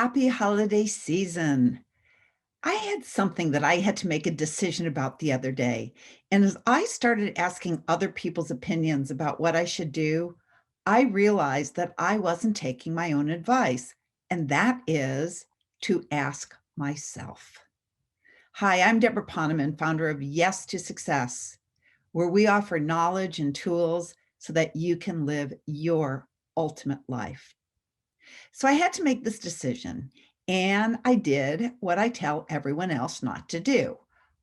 Happy holiday season. I had something that I had to make a decision about the other day. And as I started asking other people's opinions about what I should do, I realized that I wasn't taking my own advice, and that is to ask myself. Hi, I'm Deborah Poneman, founder of Yes to Success, where we offer knowledge and tools so that you can live your ultimate life. So I had to make this decision, and I did what I tell everyone else not to do.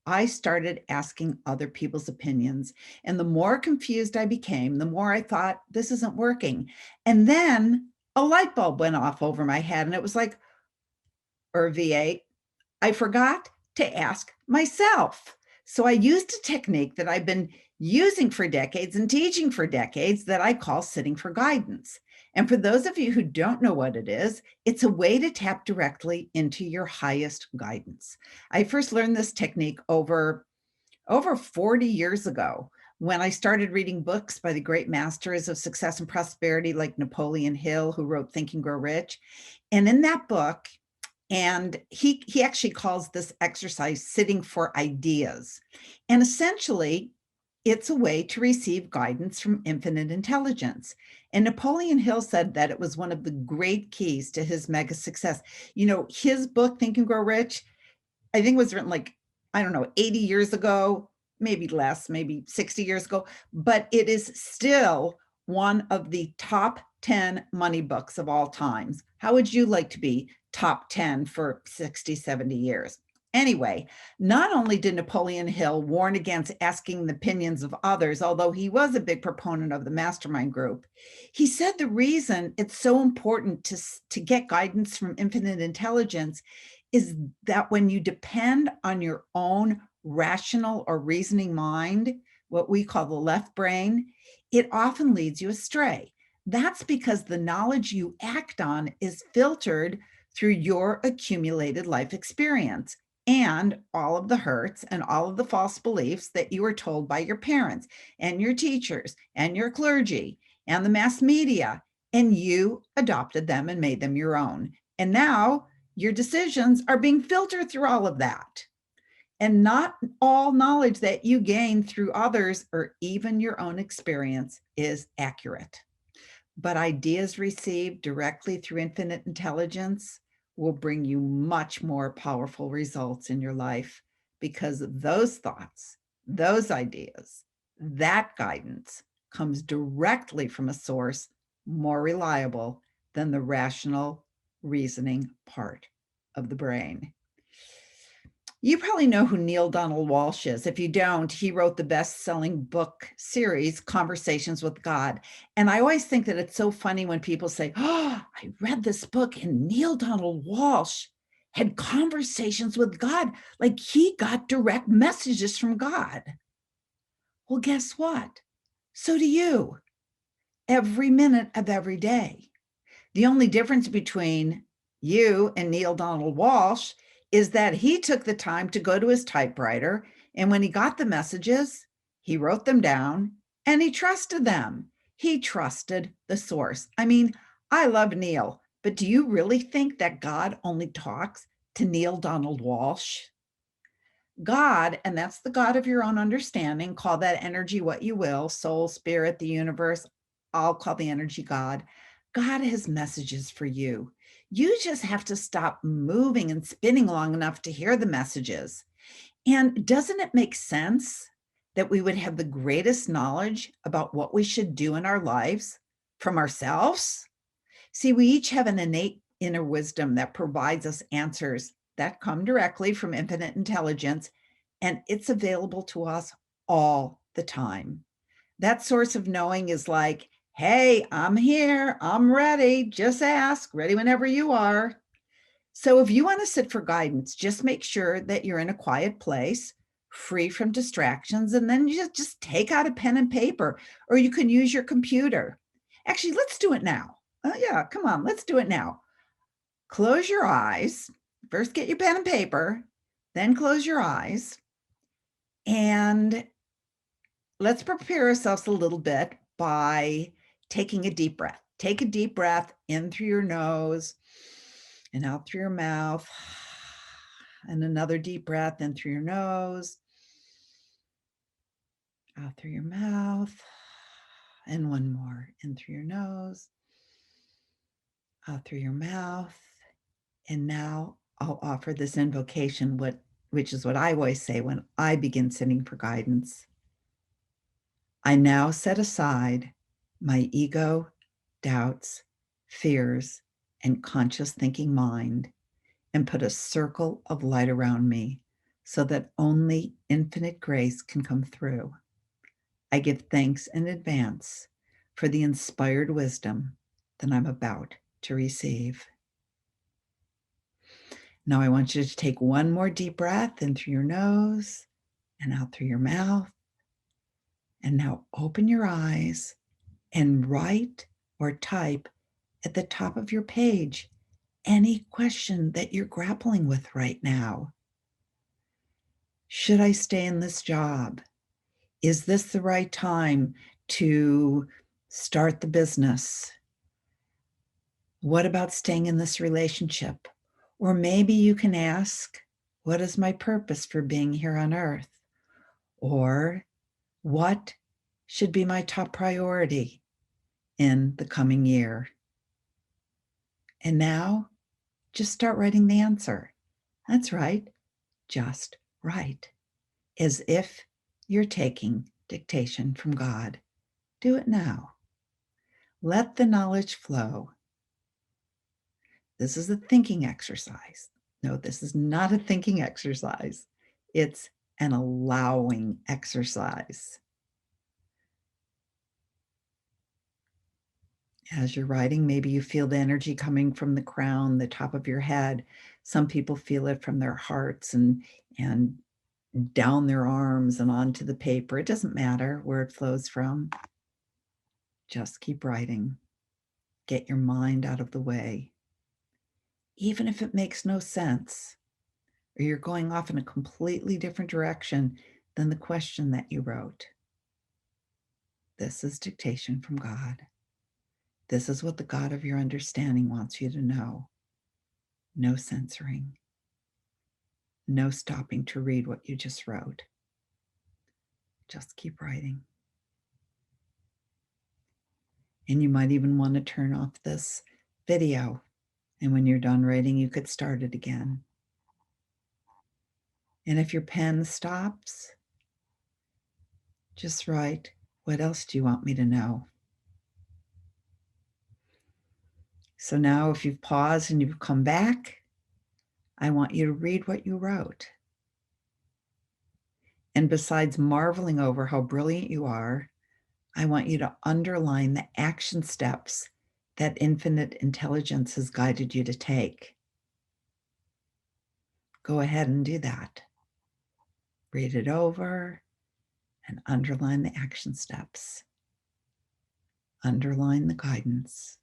I started asking other people's opinions, and the more confused I became, the more I thought, this isn't working. And then a light bulb went off over my head, and it was like, or V8, I forgot to ask myself. So I used a technique that I've been using for decades and teaching for decades that I call sitting for guidance. And for those of you who don't know what it is, it's a way to tap directly into your highest guidance. I first learned this technique over 40 years ago when I started reading books by the great masters of success and prosperity like Napoleon Hill, who wrote Think and Grow Rich. And in that book, and he actually calls this exercise sitting for ideas. And essentially, it's a way to receive guidance from infinite intelligence. And Napoleon Hill said that it was one of the great keys to his mega success. You know, his book, Think and Grow Rich, I think was written like, I don't know, 80 years ago, maybe less, maybe 60 years ago, but it is still one of the top 10 money books of all times. How would you like to be top 10 for 60, 70 years? Anyway, not only did Napoleon Hill warn against asking the opinions of others, although he was a big proponent of the mastermind group, he said the reason it's so important to get guidance from infinite intelligence is that when you depend on your own rational or reasoning mind, what we call the left brain, it often leads you astray. That's because the knowledge you act on is filtered through your accumulated life experience and all of the hurts and all of the false beliefs that you were told by your parents and your teachers and your clergy and the mass media, and you adopted them and made them your own. And now your decisions are being filtered through all of that. And not all knowledge that you gain through others or even your own experience is accurate. But ideas received directly through infinite intelligence will bring you much more powerful results in your life because those thoughts, those ideas, that guidance comes directly from a source more reliable than the rational reasoning part of the brain. You probably know who Neil Donald Walsh is. If you don't, he wrote the best-selling book series, Conversations with God. And I always think that it's so funny when people say, oh, I read this book and Neil Donald Walsh had conversations with God, like he got direct messages from God. Well, guess what? So do you, every minute of every day. The only difference between you and Neil Donald Walsh is that he took the time to go to his typewriter, and when he got the messages, he wrote them down and he trusted them. He trusted the source. I mean, I love Neil, but do you really think that God only talks to Neil Donald Walsh? God, and that's the God of your own understanding, call that energy what you will, soul, spirit, the universe, I'll call the energy God. God has messages for you. You just have to stop moving and spinning long enough to hear the messages. And doesn't it make sense that we would have the greatest knowledge about what we should do in our lives from ourselves? See, we each have an innate inner wisdom that provides us answers that come directly from infinite intelligence, and it's available to us all the time. That source of knowing is like, hey, I'm here, I'm ready, just ask, ready whenever you are. So if you want to sit for guidance, just make sure that you're in a quiet place, free from distractions, and then you just take out a pen and paper, or you can use your computer. Actually, let's do it now. Oh yeah, come on, let's do it now. Close your eyes. First get your pen and paper, then close your eyes. And let's prepare ourselves a little bit by taking a deep breath. Take a deep breath in through your nose and out through your mouth. And another deep breath in through your nose, out through your mouth, and one more in through your nose, out through your mouth. And now I'll offer this invocation, which is what I always say when I begin sitting for guidance. I now set aside my ego, doubts, fears, and conscious thinking mind and put a circle of light around me so that only infinite grace can come through. I give thanks in advance for the inspired wisdom that I'm about to receive. Now I want you to take one more deep breath in through your nose and out through your mouth. And now open your eyes and write or type at the top of your page any question that you're grappling with right now. Should I stay in this job? Is this the right time to start the business? What about staying in this relationship? Or maybe you can ask, what is my purpose for being here on earth? Or what should be my top priority in the coming year? And now just start writing the answer. That's right, just write, as if you're taking dictation from God. Do it now. Let the knowledge flow. This is a thinking exercise. No, this is not a thinking exercise. It's an allowing exercise. As you're writing, maybe you feel the energy coming from the crown, the top of your head. Some people feel it from their hearts and down their arms and onto the paper. It doesn't matter where it flows from. Just keep writing. Get your mind out of the way. Even if it makes no sense, or you're going off in a completely different direction than the question that you wrote. This is dictation from God. This is what the God of your understanding wants you to know. No censoring. No stopping to read what you just wrote. Just keep writing. And you might even want to turn off this video. And when you're done writing, you could start it again. And if your pen stops, just write, what else do you want me to know? So now if you've paused and you've come back, I want you to read what you wrote. And besides marveling over how brilliant you are, I want you to underline the action steps that infinite intelligence has guided you to take. Go ahead and do that. Read it over and underline the action steps. Underline the guidance.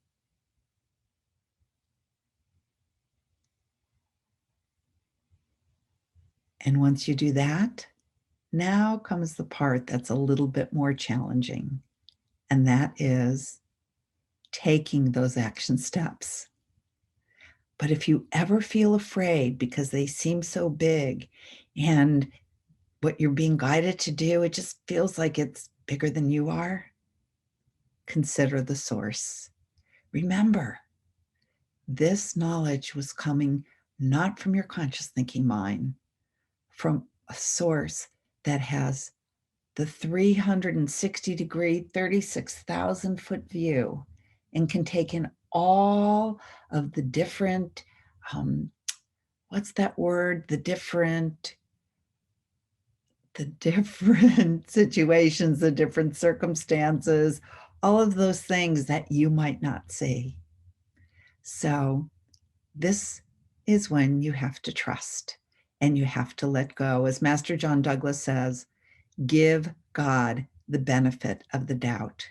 And once you do that, now comes the part that's a little bit more challenging, and that is taking those action steps. But if you ever feel afraid because they seem so big and what you're being guided to do, it just feels like it's bigger than you are, consider the source. Remember, this knowledge was coming not from your conscious thinking mind, from a source that has the 360-degree, 36,000-foot view and can take in all of the different, what's that word? The different situations, the different circumstances, all of those things that you might not see. So this is when you have to trust and you have to let go. As Master John Douglas says, give God the benefit of the doubt.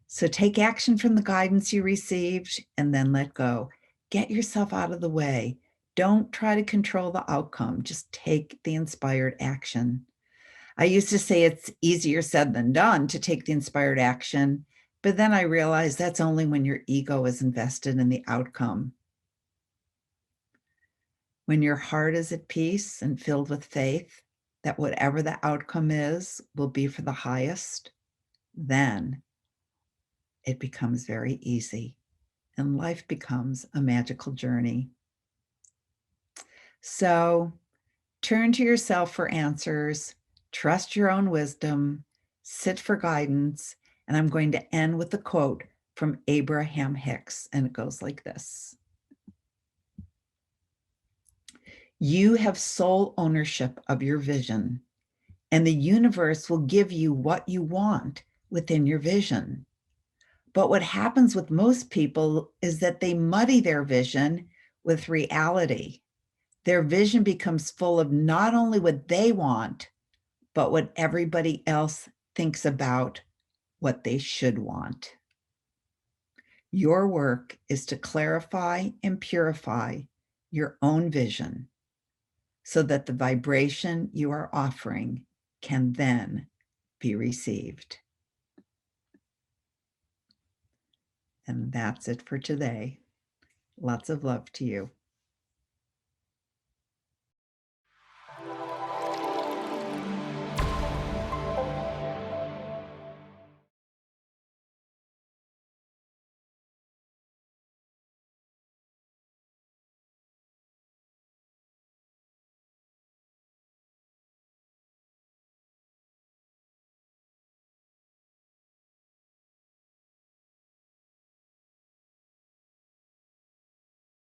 So take action from the guidance you received and then let go. Get yourself out of the way. Don't try to control the outcome. Just take the inspired action. I used to say it's easier said than done to take the inspired action, but then I realized that's only when your ego is invested in the outcome. When your heart is at peace and filled with faith that whatever the outcome is will be for the highest, then it becomes very easy and life becomes a magical journey. So turn to yourself for answers, trust your own wisdom, sit for guidance. And I'm going to end with a quote from Abraham Hicks, and it goes like this: "You have sole ownership of your vision, and the universe will give you what you want within your vision. But what happens with most people is that they muddy their vision with reality. Their vision becomes full of not only what they want, but what everybody else thinks about what they should want. Your work is to clarify and purify your own vision so that the vibration you are offering can then be received." And that's it for today. Lots of love to you.